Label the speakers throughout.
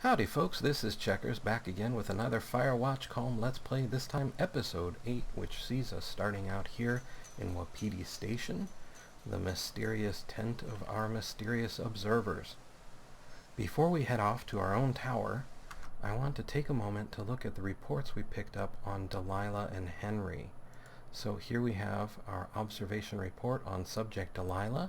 Speaker 1: Howdy folks, this is Checkers back again with another Firewatch Calm Let's Play, this time episode 8, which sees us starting out here in Wapiti Station, the mysterious tent of our mysterious observers. Before we head off to our own tower, I want to take a moment to look at the reports we picked up on Delilah and Henry. So here we have our observation report on Subject Delilah.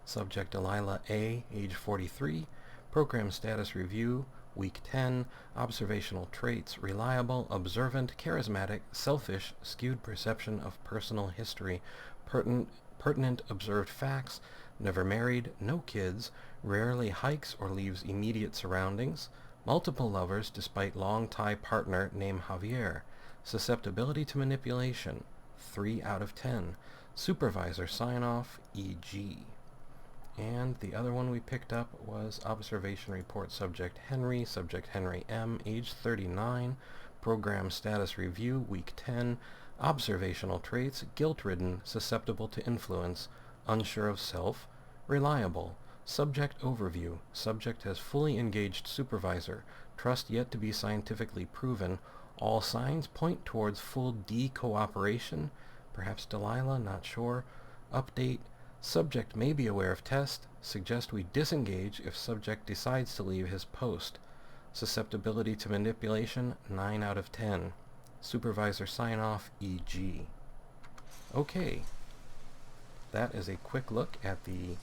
Speaker 1: Subject Delilah A, age 43, program status review, week 10, observational traits, reliable, observant, charismatic, selfish, skewed perception of personal history, pertinent observed facts, never married, no kids, rarely hikes or leaves immediate surroundings, multiple lovers despite long-tie partner named Javier, susceptibility to manipulation, 3 out of 10, supervisor sign-off, e.g. And the other one we picked up was observation report subject Henry M, age 39, program status review, week 10, observational traits, guilt-ridden, susceptible to influence, unsure of self, reliable, subject overview, subject has fully engaged supervisor, trust yet to be scientifically proven, all signs point towards full de-cooperation, perhaps Delilah, not sure, update, subject may be aware of test, suggest we disengage if subject decides to leave his post. Susceptibility to manipulation, 9 out of 10. Supervisor sign-off, e.g. Okay, that is a quick look at the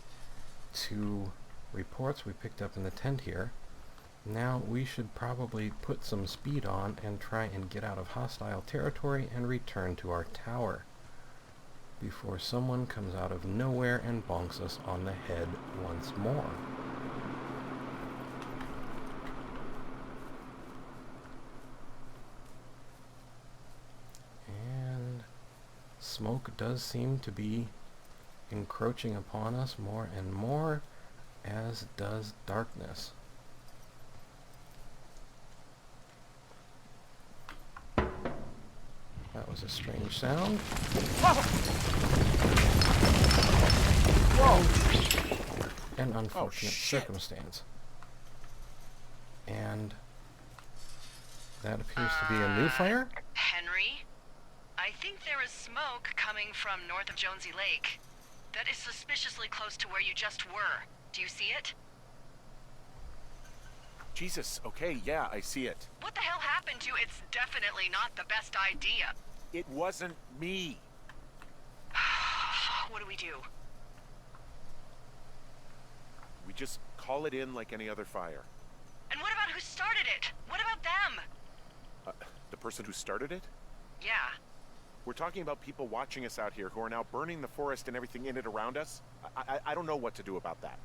Speaker 1: 2 reports we picked up in the tent here. Now we should probably put some speed on and try and get out of hostile territory and return to our tower before someone comes out of nowhere and bonks us on the head once more. And smoke does seem to be encroaching upon us more and more, as does darkness. That was a strange sound.
Speaker 2: Whoa!
Speaker 1: An unfortunate circumstance. And that appears to be a new fire?
Speaker 3: Henry? I think there is smoke coming from north of Jonesy Lake. That is suspiciously close to where you just were. Do you see it?
Speaker 2: Jesus, okay, yeah, I see it.
Speaker 3: What the hell happened to you? It's definitely not the best idea.
Speaker 2: It wasn't me.
Speaker 3: What do we do?
Speaker 2: We just call it in like any other fire.
Speaker 3: And what about who started it? What about them?
Speaker 2: The person who started it?
Speaker 3: Yeah.
Speaker 2: We're talking about people watching us out here who are now burning the forest and everything in it around us. I don't know what to do about that.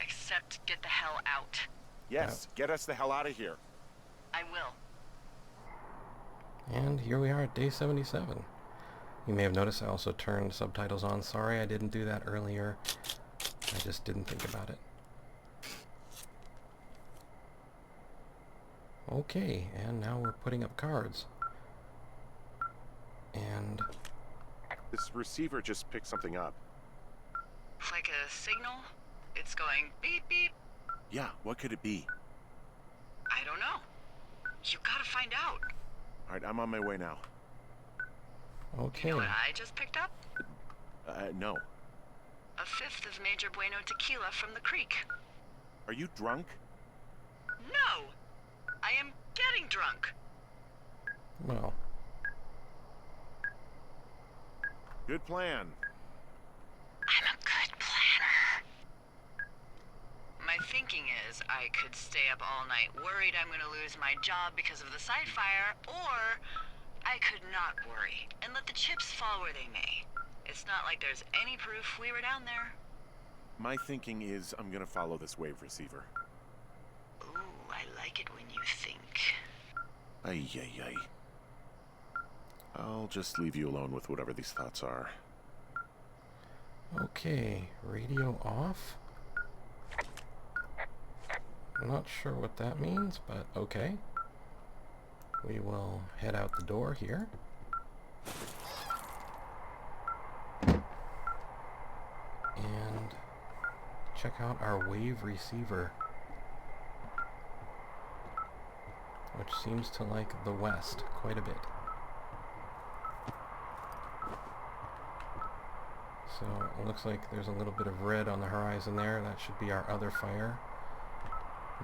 Speaker 3: Except get the hell out.
Speaker 2: Yes, get us the hell out of here.
Speaker 3: I will.
Speaker 1: And here we are at day 77. You may have noticed I also turned subtitles on. Sorry I didn't do that earlier. I just didn't think about it. Okay, and now we're putting up cards. And
Speaker 2: This receiver just picked something up.
Speaker 3: Like a signal? It's going beep beep.
Speaker 2: Yeah, what could it be?
Speaker 3: I don't know. You gotta find out.
Speaker 2: All right, I'm on my way now.
Speaker 1: okay.
Speaker 3: You know what I just picked up?
Speaker 2: No.
Speaker 3: A fifth of Major Bueno tequila from the creek.
Speaker 2: Are you drunk?
Speaker 3: No! I am getting drunk.
Speaker 1: Well,
Speaker 2: Good plan.
Speaker 3: I'm a good planner. My thinking is I could stay up all night worried I'm gonna lose my job because of the side fire, or I could not worry and let the chips fall where they may. It's not like there's any proof we were down there.
Speaker 2: My thinking is I'm gonna follow this wave receiver.
Speaker 3: Ooh, I like it when you think.
Speaker 2: Ay, ay, ay. I'll just leave you alone with whatever these thoughts are.
Speaker 1: okay. Radio off. I'm not sure what that means, but okay. We will head out the door here. And check out our wave receiver. which seems to like the west quite a bit. So it looks like there's a little bit of red on the horizon there. That should be our other fire.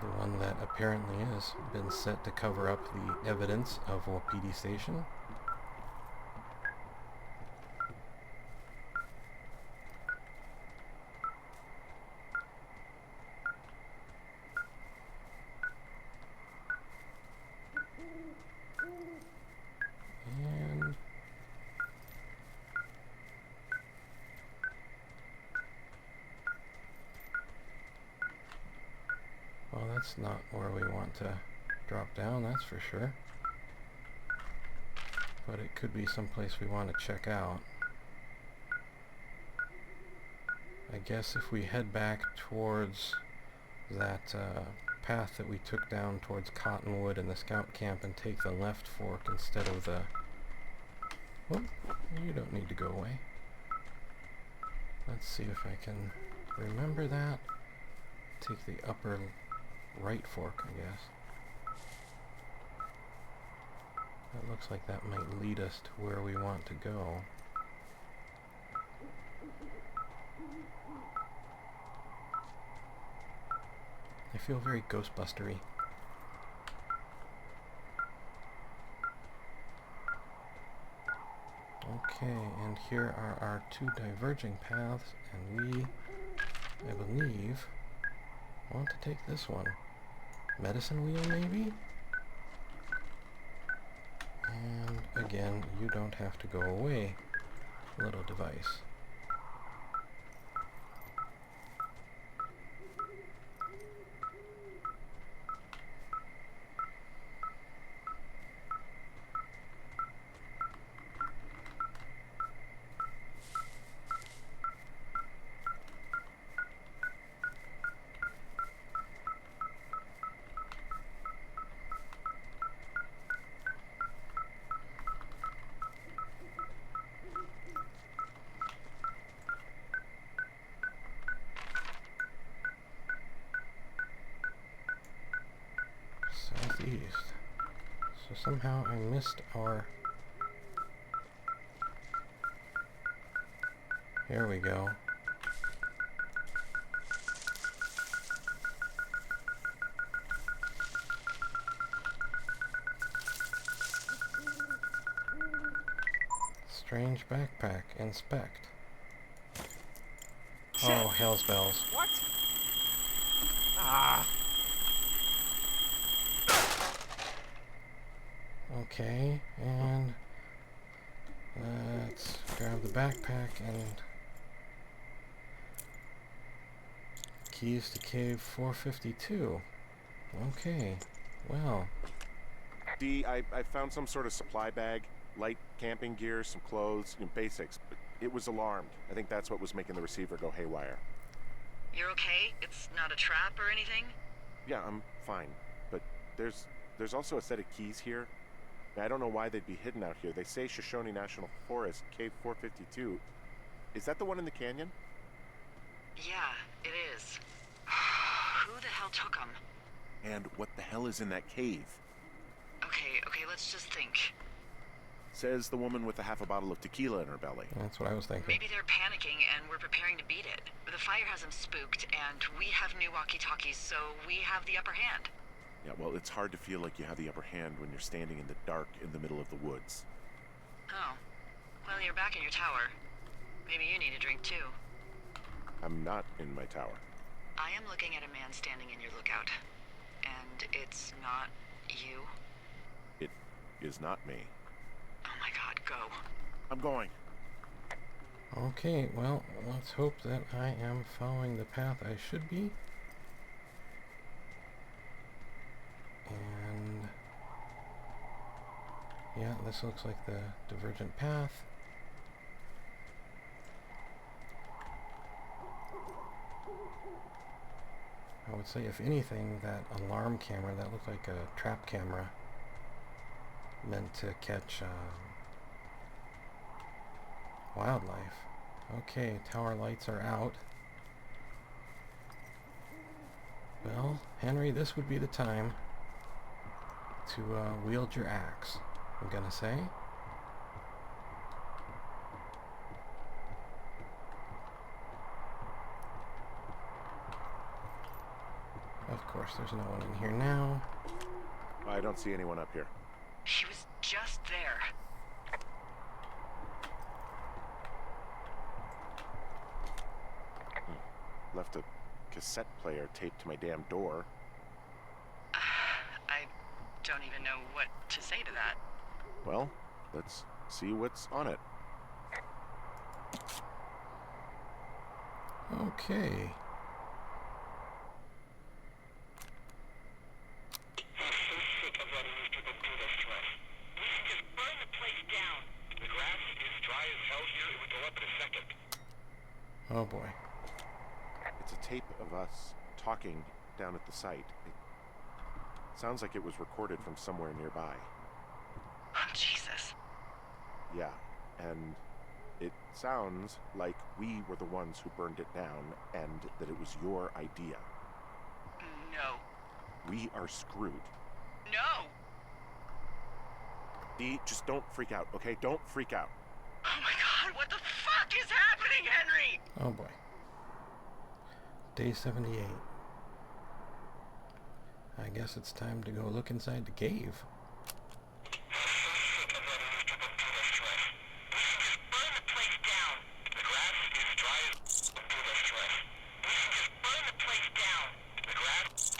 Speaker 1: The one that apparently has been set to cover up the evidence of Wapiti Station. And well, that's not where we want to drop down, that's for sure. But it could be someplace we want to check out. I guess if we head back towards that path that we took down towards Cottonwood and the scout camp and take the left fork instead of the... Whoop, you don't need to go away. Let's see if I can remember that. Take the upper right fork, I guess. That looks like that might lead us to where we want to go. I feel very Ghostbustery. Okay, and here are our two diverging paths, and we, I believe, want to take this one. Medicine wheel, maybe? And again, you don't have to go away, little device. Southeast. So somehow I missed our... Here we go. Strange backpack. Inspect. Oh, hell's bells.
Speaker 2: What? Ah!
Speaker 1: Okay, and let's grab the backpack and keys to cave 452. Okay, well.
Speaker 2: D, I found some sort of supply bag, light camping gear, some clothes, basics, but it was alarmed. I think that's what was making the receiver go haywire.
Speaker 3: You're okay? It's not a trap or anything?
Speaker 2: Yeah, I'm fine, but there's also a set of keys here. I don't know why they'd be hidden out here. They say Shoshone National Forest, Cave 452. Is that the one in the canyon?
Speaker 3: Yeah, it is. Who the hell took them?
Speaker 2: And what the hell is in that cave?
Speaker 3: Okay, let's just think.
Speaker 2: Says the woman with a half a bottle of tequila in her belly.
Speaker 1: That's what I was thinking.
Speaker 3: Maybe they're panicking and we're preparing to beat it. The fire has them spooked and we have new walkie-talkies, so we have the upper hand.
Speaker 2: Yeah, well, it's hard to feel like you have the upper hand when you're standing in the dark in the middle of the woods.
Speaker 3: Oh. Well, you're back in your tower. Maybe you need a drink too.
Speaker 2: I'm not in my tower.
Speaker 3: I am looking at a man standing in your lookout. And it's not you.
Speaker 2: It is not me.
Speaker 3: Oh my god, go.
Speaker 2: I'm going.
Speaker 1: Okay, well, let's hope that I am following the path I should be. And yeah, this looks like the divergent path. I would say, if anything, that alarm camera, that looked like a trap camera meant to catch wildlife. Okay, tower lights are out. Well, Henry, this would be the time. to wield your axe, I'm gonna say. Of course, there's no one in here now.
Speaker 2: I don't see anyone up here.
Speaker 3: He was just there.
Speaker 2: Left a cassette player taped to my damn door.
Speaker 3: I don't even know what to say to that.
Speaker 2: Well, let's see what's on it.
Speaker 1: Okay. Oh boy.
Speaker 2: It's a tape of us talking down at the site. It sounds like it was recorded from somewhere nearby.
Speaker 3: Oh, Jesus.
Speaker 2: Yeah, and it sounds like we were the ones who burned it down and that it was your idea.
Speaker 3: No.
Speaker 2: We are screwed.
Speaker 3: No!
Speaker 2: Dee, just don't freak out, okay? Don't freak out.
Speaker 3: Oh my God, what the fuck is happening, Henry?
Speaker 1: Oh boy. Day 78. I guess it's time to go look inside the cave.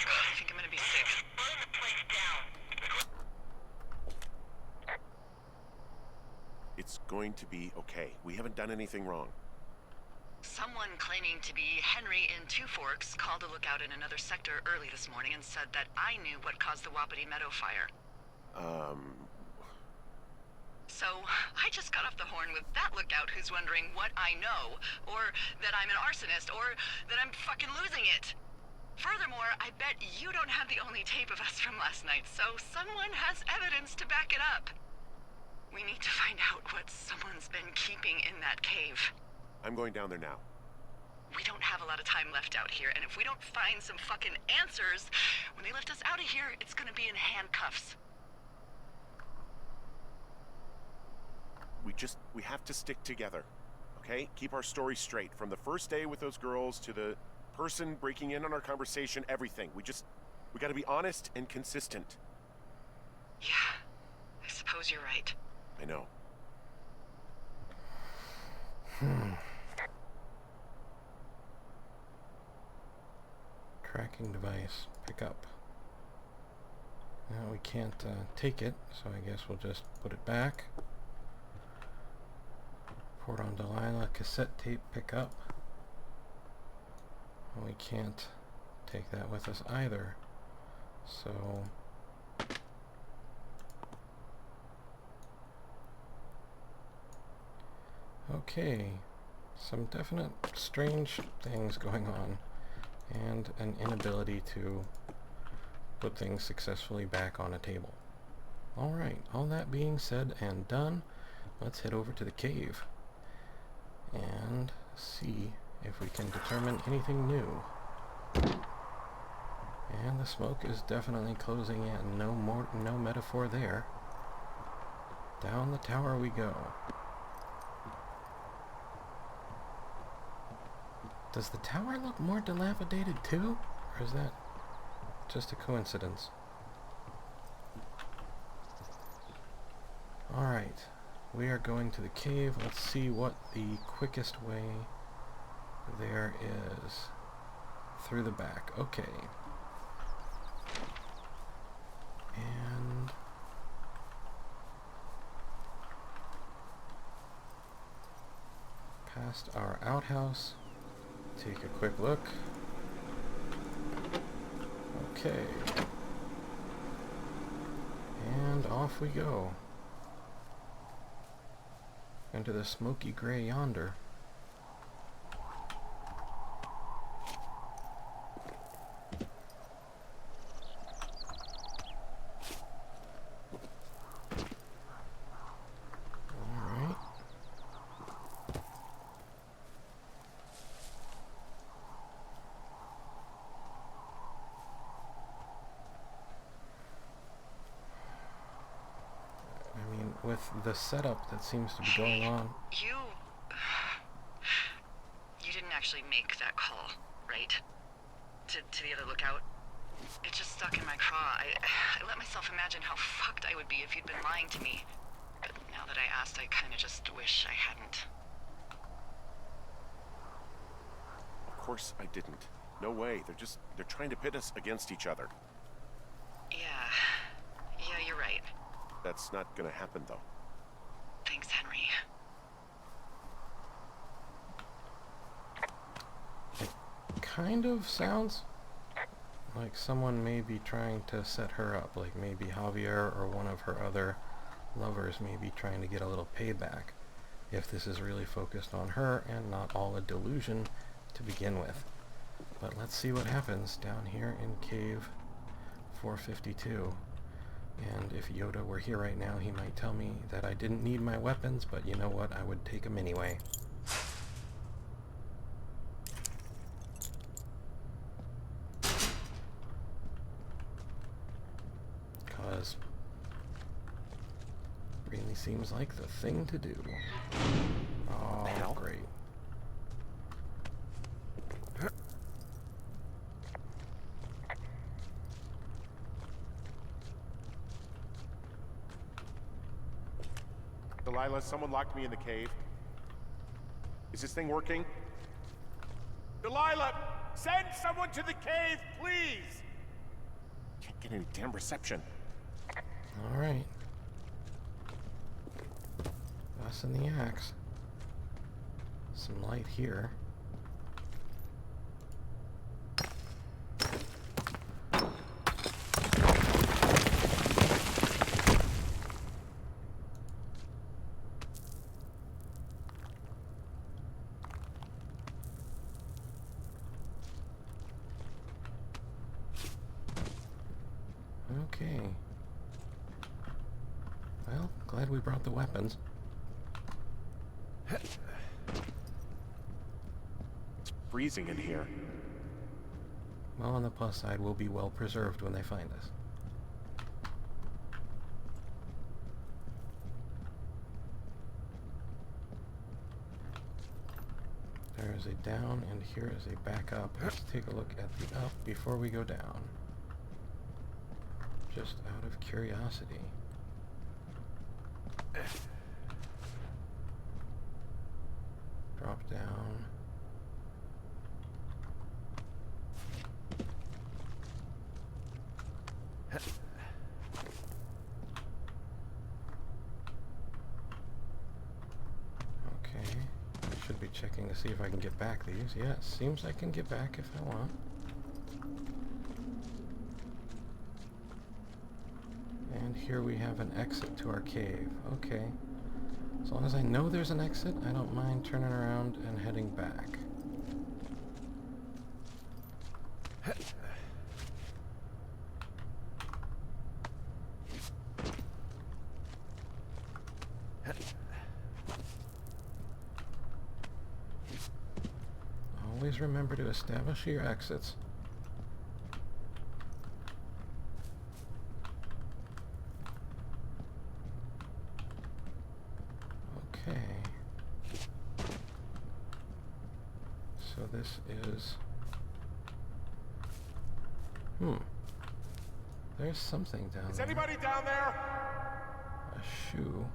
Speaker 3: I think I'm gonna be sick.
Speaker 2: It's going to be okay. We haven't done anything wrong.
Speaker 3: Someone claiming to be Henry in Two Forks called a lookout in another sector early this morning and said that I knew what caused the Wapiti Meadow fire. So, I just got off the horn with that lookout who's wondering what I know, or that I'm an arsonist, or that I'm fucking losing it. Furthermore, I bet you don't have the only tape of us from last night, so someone has evidence to back it up. We need to find out what someone's been keeping in that cave.
Speaker 2: I'm going down there now.
Speaker 3: We don't have a lot of time left out here, and if we don't find some fucking answers, when they lift us out of here, it's gonna be in handcuffs.
Speaker 2: We have to stick together, okay? Keep our story straight. From the first day with those girls to the person breaking in on our conversation, everything. We gotta be honest and consistent.
Speaker 3: Yeah, I suppose you're right.
Speaker 2: I know.
Speaker 1: Tracking device. Pick up. Now we can't take it, so I guess we'll just put it back. Port on Delilah. Cassette tape. Pick up. We can't take that with us either. So... okay. Some definite strange things going on. And an inability to put things successfully back on a table. Alright, all that being said and done, let's head over to the cave and see if we can determine anything new. And the smoke is definitely closing in. No metaphor there. Down the tower we go. Does the tower look more dilapidated too? Or is that just a coincidence? Alright, we are going to the cave. Let's see what the quickest way there is. Through the back. Okay. And... past our outhouse. Take a quick look. Okay. And off we go. Into the smoky gray yonder. Alright. with the setup that seems to be going on.
Speaker 3: You didn't actually make that call, right? To the other lookout? It just stuck in my craw. I let myself imagine how fucked I would be if you'd been lying to me. But now that I asked, I kind of just wish I hadn't.
Speaker 2: Of course I didn't. No way. They're trying to pit us against each other.
Speaker 3: Yeah, you're right.
Speaker 2: That's not gonna happen, though.
Speaker 3: Thanks, Henry.
Speaker 1: It kind of sounds like someone may be trying to set her up, like maybe Javier or one of her other lovers may be trying to get a little payback, if this is really focused on her and not all a delusion to begin with. But let's see what happens down here in cave 452. And if Yoda were here right now, he might tell me that I didn't need my weapons, but you know what, I would take them anyway. Because really seems like the thing to do. Oh,
Speaker 2: Hell?
Speaker 1: great.
Speaker 2: Delilah, someone locked me in the cave. Is this thing working? Delilah! Send someone to the cave, please! Can't get any damn reception.
Speaker 1: All right. Us and the axe. Some light here. Okay. Well, glad we brought the weapons.
Speaker 2: It's freezing in here.
Speaker 1: Well, on the plus side, we'll be well preserved when they find us. There is a down, and here is a back up. Let's take a look at the up before we go down. Just out of curiosity. Drop down. Okay. I should be checking to see if I can get back these. Yeah, it seems I can get back if I want. And here we have an exit to our cave. Okay. As long as I know there's an exit, I don't mind turning around and heading back. Always remember to establish your exits. Okay. So this is... There's something down there.
Speaker 2: Is anybody down there?
Speaker 1: A shoe.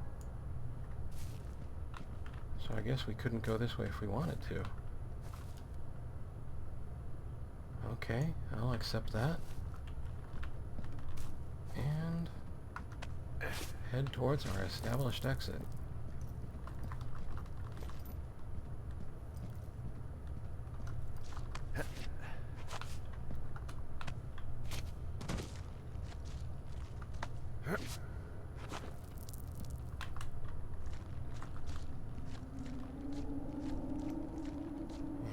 Speaker 1: So I guess we couldn't go this way if we wanted to. Okay, I'll accept that. And head towards our established exit.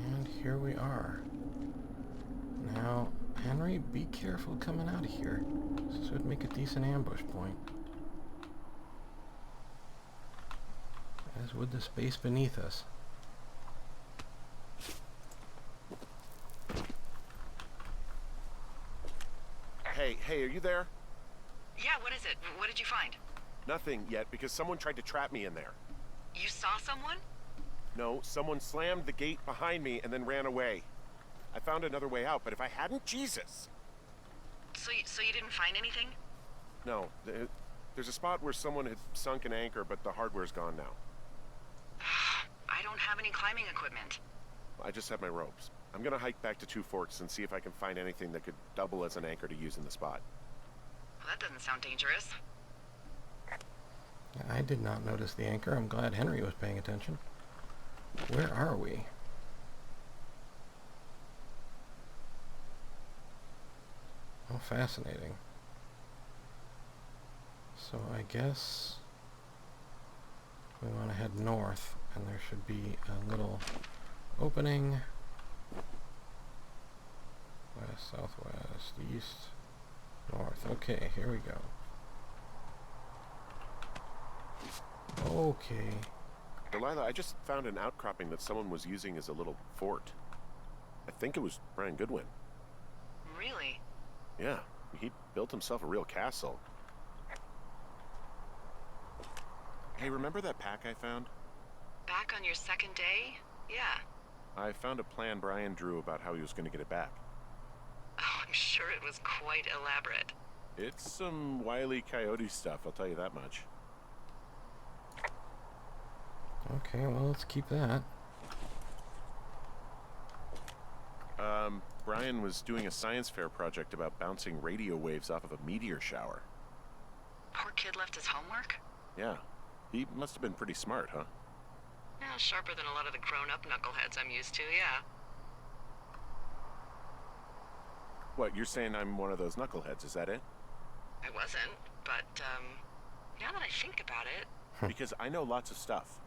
Speaker 1: And here we are. Now, Henry, be careful coming out of here. This would make a decent ambush point. As would the space beneath us.
Speaker 2: Hey, are you there?
Speaker 3: Yeah, what is it? What did you find?
Speaker 2: Nothing yet, because someone tried to trap me in there.
Speaker 3: You saw someone?
Speaker 2: No, someone slammed the gate behind me and then ran away. I found another way out, but if I hadn't, Jesus!
Speaker 3: So you didn't find anything?
Speaker 2: No, there's a spot where someone had sunk an anchor, but the hardware's gone now.
Speaker 3: I don't have any climbing equipment.
Speaker 2: I just have my ropes. I'm gonna hike back to Two Forks and see if I can find anything that could double as an anchor to use in the spot.
Speaker 3: Well, that doesn't sound dangerous.
Speaker 1: I did not notice the anchor. I'm glad Henry was paying attention. Where are we? Oh, fascinating. So I guess we want to head north, and there should be a little opening. West, southwest, east, north. Okay, here we go. Okay.
Speaker 2: Delilah, I just found an outcropping that someone was using as a little fort. I think it was Brian Goodwin.
Speaker 3: Really?
Speaker 2: Yeah, he built himself a real castle. Hey, remember that pack I found?
Speaker 3: Back on your second day? Yeah.
Speaker 2: I found a plan Brian drew about how he was going to get it back.
Speaker 3: Oh, I'm sure it was quite elaborate.
Speaker 2: It's some Wile E. Coyote stuff, I'll tell you that much.
Speaker 1: Okay, well, let's keep that.
Speaker 2: Brian was doing a science fair project about bouncing radio waves off of a meteor shower.
Speaker 3: Poor kid left his homework?
Speaker 2: Yeah, he must have been pretty smart, huh?
Speaker 3: Yeah, sharper than a lot of the grown-up knuckleheads I'm used to, yeah.
Speaker 2: What, you're saying I'm one of those knuckleheads, is that it?
Speaker 3: I wasn't, but, now that I think about it...
Speaker 2: Because I know lots of stuff.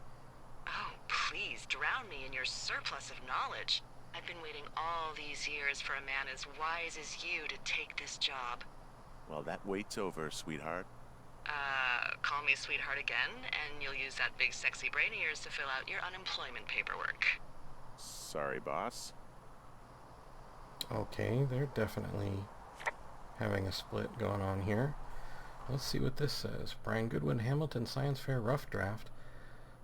Speaker 3: Oh, please, drown me in your surplus of knowledge. I've been waiting all these years for a man as wise as you to take this job.
Speaker 2: Well, that wait's over, sweetheart.
Speaker 3: Call me sweetheart again, and you'll use that big sexy brain of yours to fill out your unemployment paperwork.
Speaker 2: Sorry, boss.
Speaker 1: Okay, they're definitely having a split going on here. Let's see what this says. Brian Goodwin, Hamilton Science Fair Rough Draft.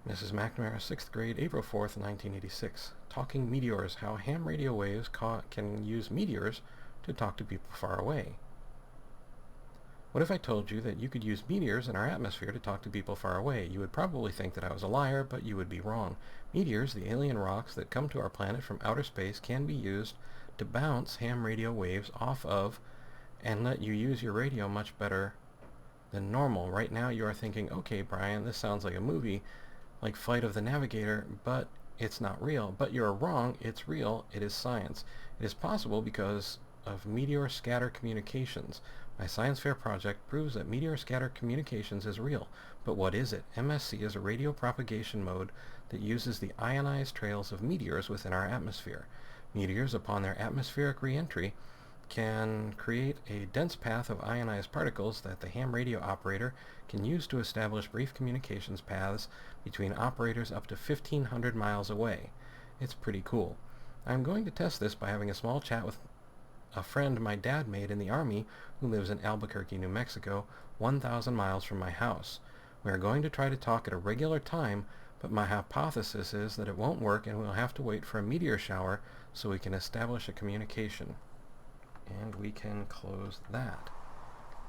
Speaker 1: Mrs. McNamara, 6th grade, April 4th, 1986. Talking meteors. How ham radio waves can use meteors to talk to people far away. What if I told you that you could use meteors in our atmosphere to talk to people far away? You would probably think that I was a liar, but you would be wrong. Meteors, the alien rocks that come to our planet from outer space, can be used to bounce ham radio waves off of and let you use your radio much better than normal. Right now you are thinking, okay, Brian, this sounds like a movie, like Flight of the Navigator, but it's not real. But you're wrong. It's real. It is science. It is possible because of meteor scatter communications. My science fair project proves that meteor scatter communications is real. But what is it? MSC is a radio propagation mode that uses the ionized trails of meteors within our atmosphere. Meteors, upon their atmospheric re-entry, can create a dense path of ionized particles that the ham radio operator can use to establish brief communications paths between operators up to 1,500 miles away. It's pretty cool. I'm going to test this by having a small chat with a friend my dad made in the Army who lives in Albuquerque, New Mexico, 1,000 miles from my house. We are going to try to talk at a regular time, but my hypothesis is that it won't work and we'll have to wait for a meteor shower so we can establish a communication. And we can close that.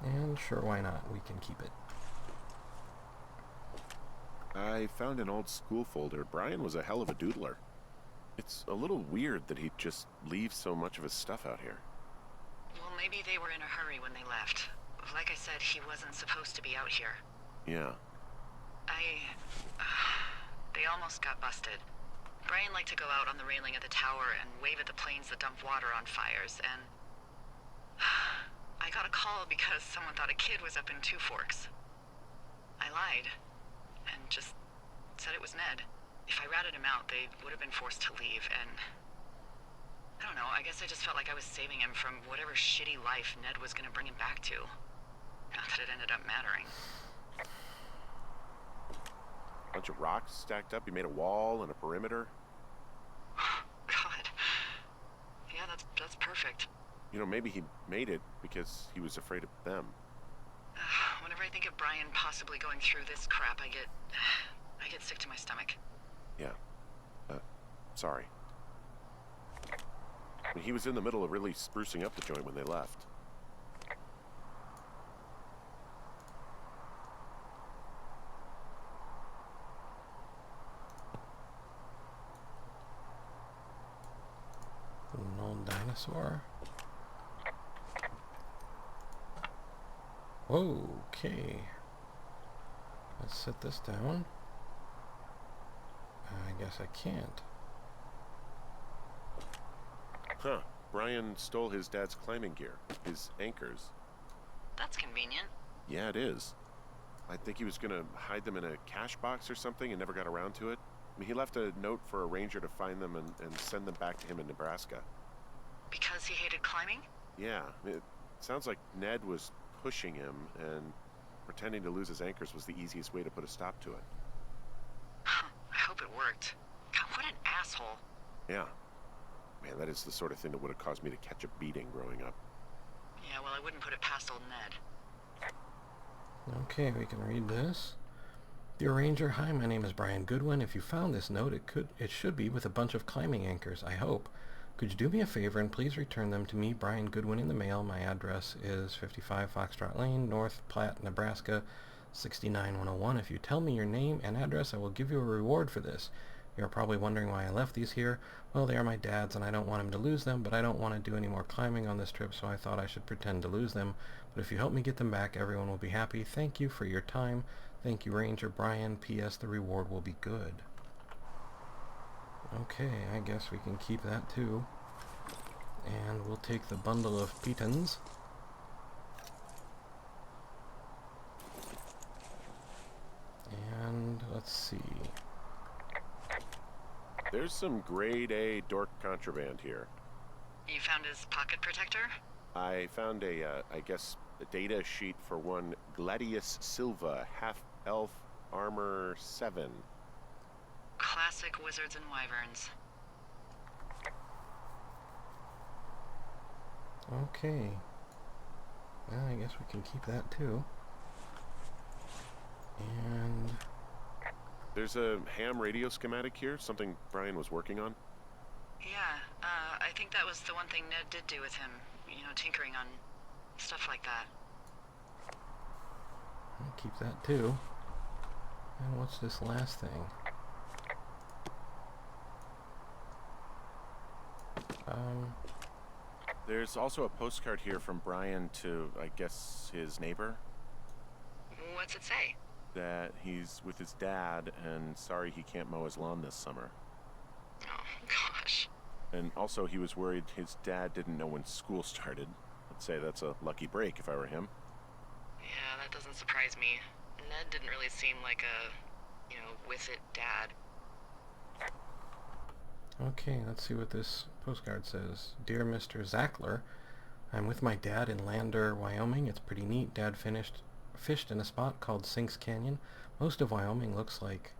Speaker 1: And sure, why not? We can keep it.
Speaker 2: I found an old school folder. Brian was a hell of a doodler. It's a little weird that he'd just leave so much of his stuff out here.
Speaker 3: Well, maybe they were in a hurry when they left. Like I said, he wasn't supposed to be out here.
Speaker 2: Yeah.
Speaker 3: They almost got busted. Brian liked to go out on the railing of the tower and wave at the planes that dump water on fires, and... I got a call because someone thought a kid was up in Two Forks. I lied, and just said it was Ned. If I ratted him out, they would have been forced to leave, and... I don't know, I guess I just felt like I was saving him from whatever shitty life Ned was gonna bring him back to. Not that it ended up mattering.
Speaker 2: Bunch of rocks stacked up. He made a wall and a perimeter.
Speaker 3: God. Yeah, that's perfect.
Speaker 2: You know, maybe he made it because he was afraid of them.
Speaker 3: Whenever I think of Brian possibly going through this crap, I get sick to my stomach.
Speaker 2: Yeah. Sorry. I mean, he was in the middle of really sprucing up the joint when they left.
Speaker 1: An old dinosaur. Okay. Let's set this down. I guess I can't.
Speaker 2: Huh. Brian stole his dad's climbing gear. His anchors.
Speaker 3: That's convenient.
Speaker 2: Yeah, it is. I think he was gonna hide them in a cash box or something and never got around to it. I mean, he left a note for a ranger to find them and send them back to him in Nebraska.
Speaker 3: Because he hated climbing?
Speaker 2: Yeah, it sounds like Ned was pushing him, and pretending to lose his anchors was the easiest way to put a stop to it.
Speaker 3: I hope it worked. God, what an asshole.
Speaker 2: Yeah. Man, that is the sort of thing that would have caused me to catch a beating growing up.
Speaker 3: Yeah, well, I wouldn't put it past old Ned.
Speaker 1: Okay, we can read this. Dear Ranger, hi, my name is Brian Goodwin. If you found this note, it should be with a bunch of climbing anchors, I hope. Could you do me a favor and please return them to me, Brian Goodwin, in the mail? My address is 55 Foxtrot Lane, North Platte, Nebraska, 69101. If you tell me your name and address, I will give you a reward for this. You're probably wondering why I left these here. Well, they are my dad's and I don't want him to lose them, but I don't want to do any more climbing on this trip, so I thought I should pretend to lose them. But if you help me get them back, everyone will be happy. Thank you for your time. Thank you, Ranger Brian. P.S. The reward will be good. Okay, I guess we can keep that too. And we'll take the bundle of pitons. And let's see.
Speaker 2: There's some grade A dork contraband here.
Speaker 3: You found his pocket protector?
Speaker 2: I found a data sheet for one Gladius Silva, half-elf armor 7.
Speaker 3: Classic wizards and wyverns.
Speaker 1: Okay. Well, I guess we can keep that too. And
Speaker 2: There's a ham radio schematic here, something Brian was working on.
Speaker 3: Yeah, I think that was the one thing Ned did do with him. You know, tinkering on stuff like that.
Speaker 1: I'll keep that too. And what's this last thing?
Speaker 2: There's also a postcard here from Brian to, I guess, his neighbor.
Speaker 3: What's it say?
Speaker 2: That he's with his dad and sorry he can't mow his lawn this summer.
Speaker 3: Oh, gosh.
Speaker 2: And also he was worried his dad didn't know when school started. I'd say that's a lucky break if I were him.
Speaker 3: Yeah, that doesn't surprise me. Ned didn't really seem like a, with it dad.
Speaker 1: Okay, let's see what this postcard says. Dear Mr. Zackler, I'm with my dad in Lander, Wyoming. It's pretty neat. Dad fished in a spot called Sinks Canyon. Most of Wyoming looks like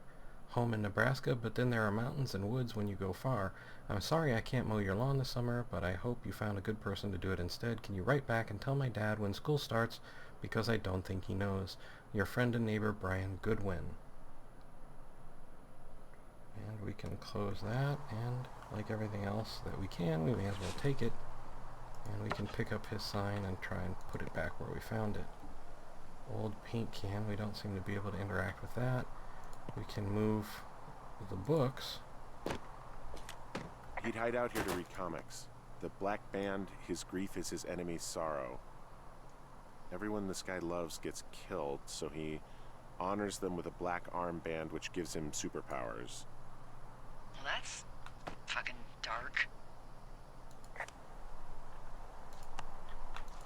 Speaker 1: home in Nebraska, but then there are mountains and woods when you go far. I'm sorry I can't mow your lawn this summer, but I hope you found a good person to do it instead. Can you write back and tell my dad when school starts, because I don't think he knows. Your friend and neighbor, Brian Goodwin. And we can close that, and like everything else that we can, we may as well take it. And we can pick up his sign and try and put it back where we found it. Old paint can, we don't seem to be able to interact with that. We can move the books.
Speaker 2: He'd hide out here to read comics. The Black Band, his grief is his enemy's sorrow. Everyone this guy loves gets killed, so he honors them with a black armband which gives him superpowers.
Speaker 3: Well, that's fucking dark.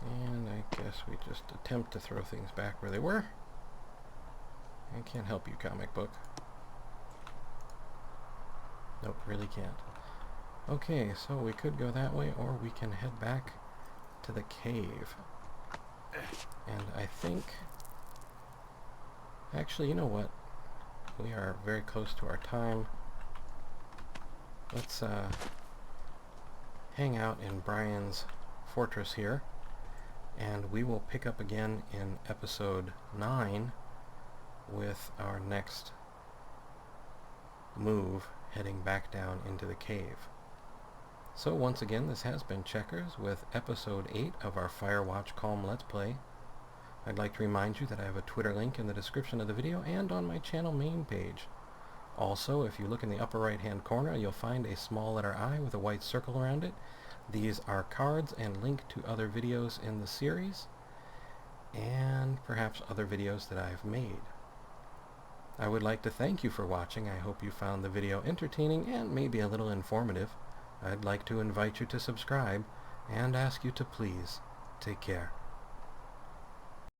Speaker 1: And I guess we just attempt to throw things back where they were. I can't help you, comic book. Nope, really can't. Okay, so we could go that way, or we can head back to the cave. And I think... Actually, you know what? We are very close to our time. Let's hang out in Brian's fortress here. and we will pick up again in episode 9 with our next move heading back down into the cave. So once again, this has been Checkers with episode 8 of our Firewatch Calm Let's Play. I'd like to remind you that I have a Twitter link in the description of the video and on my channel main page. Also, if you look in the upper right hand corner, you'll find a small letter I with a white circle around it. These are cards and link to other videos in the series, and perhaps other videos that I've made. I would like to thank you for watching. I hope you found the video entertaining and maybe a little informative. I'd like to invite you to subscribe and ask you to please take care.